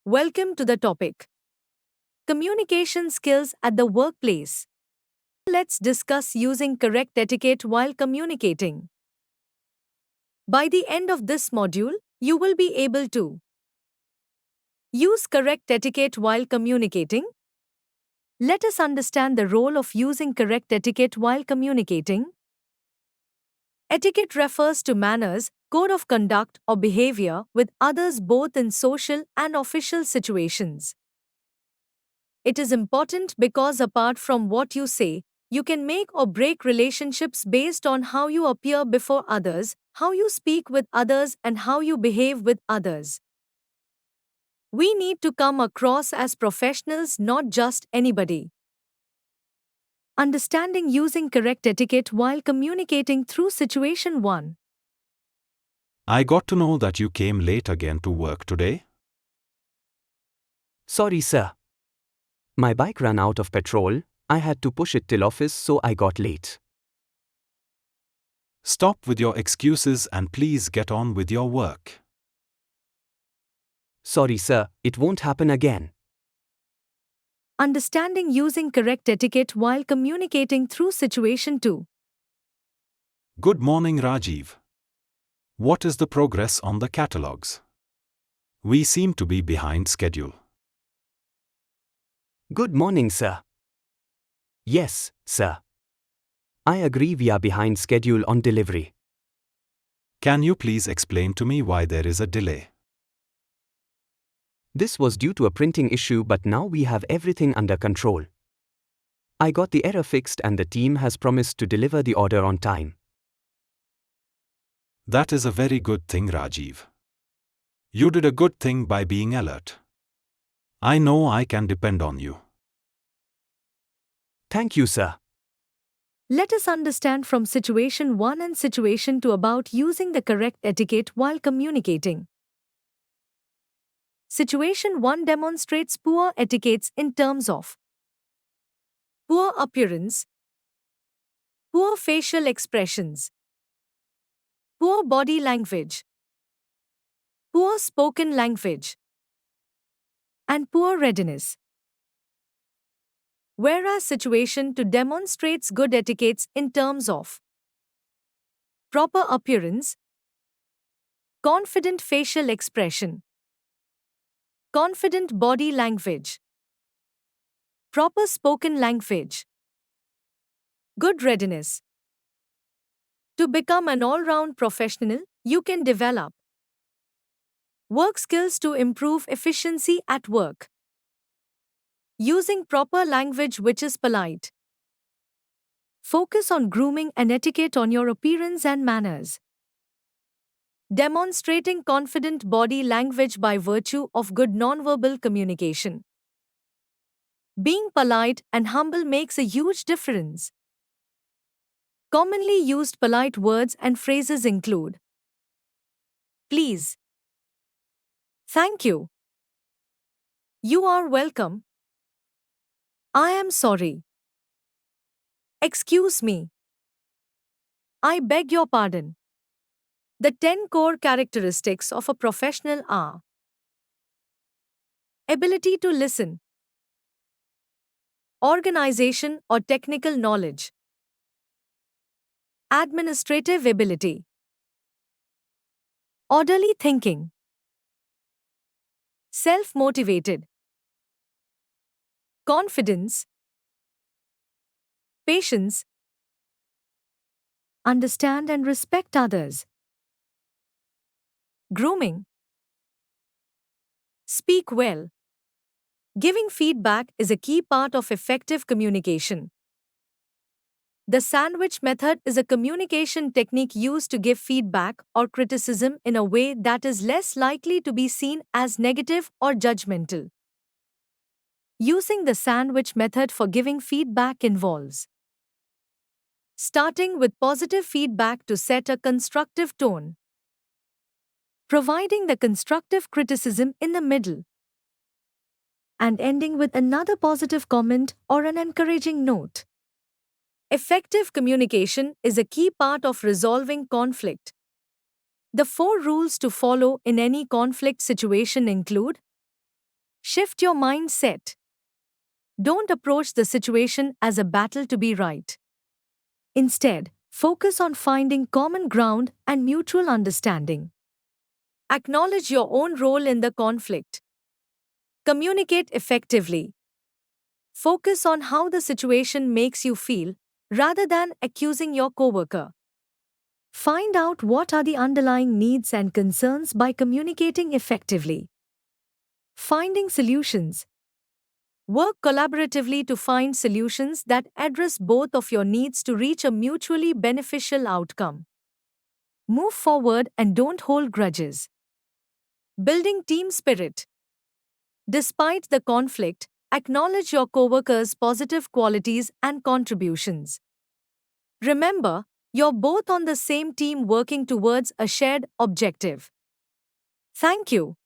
Welcome to the topic Communication Skills at the Workplace. Let's discuss using correct etiquette while communicating. By the end of this module, you will be able to use correct etiquette while communicating. Let us understand the role of using correct etiquette while communicating. Etiquette refers to manners, code of conduct, or behavior with others both in social and official situations. It is important because apart from what you say, you can make or break relationships based on how you appear before others, how you speak with others, and how you behave with others. We need to come across as professionals, not just anybody. Understanding using correct etiquette while communicating through situation 1. I got to know that you came late again to work today. Sorry, sir. My bike ran out of petrol. I had to push it till office, so I got late. Stop with your excuses and please get on with your work. Sorry, sir, it won't happen again. Understanding using correct etiquette while communicating through situation 2. Good morning, Rajiv. What is the progress on the catalogs? We seem to be behind schedule. Good morning, sir. Yes, sir. I agree we are behind schedule on delivery. Can you please explain to me why there is a delay? This was due to a printing issue, but now we have everything under control. I got the error fixed and the team has promised to deliver the order on time. That is a very good thing, Rajiv. You did a good thing by being alert. I know I can depend on you. Thank you, sir. Let us understand from situation 1 and situation 2 about using the correct etiquette while communicating. Situation 1 demonstrates poor etiquettes in terms of poor appearance, poor facial expressions, poor body language, poor spoken language, and poor readiness. Whereas situation 2 demonstrates good etiquettes in terms of proper appearance, confident facial expression, confident body language, proper spoken language, good readiness. To become an all-round professional, you can develop work skills to improve efficiency at work. Using proper language which is polite. Focus on grooming and etiquette on your appearance and manners. Demonstrating confident body language by virtue of good nonverbal communication. Being polite and humble makes a huge difference. Commonly used polite words and phrases include please, thank you, you are welcome, I am sorry, excuse me, I beg your pardon. The 10 core characteristics of a professional are ability to listen, organization or technical knowledge, administrative ability, orderly thinking, self-motivated, confidence, patience, understand and respect others, grooming, speak well. Giving feedback is a key part of effective communication. The sandwich method is a communication technique used to give feedback or criticism in a way that is less likely to be seen as negative or judgmental. Using the sandwich method for giving feedback involves starting with positive feedback to set a constructive tone, providing the constructive criticism in the middle, and ending with another positive comment or an encouraging note. Effective communication is a key part of resolving conflict. The 4 rules to follow in any conflict situation include Shift your mindset. Don't approach the situation as a battle to be right. Instead, focus on finding common ground and mutual understanding. Acknowledge your own role in the conflict. Communicate effectively. Focus on how the situation makes you feel, rather than accusing your coworker. Find out what are the underlying needs and concerns by communicating effectively. Finding solutions. Work collaboratively to find solutions that address both of your needs to reach a mutually beneficial outcome. Move forward and don't hold grudges. Building team spirit. Despite the conflict, acknowledge your coworkers' positive qualities and contributions. Remember, you're both on the same team working towards a shared objective. Thank you.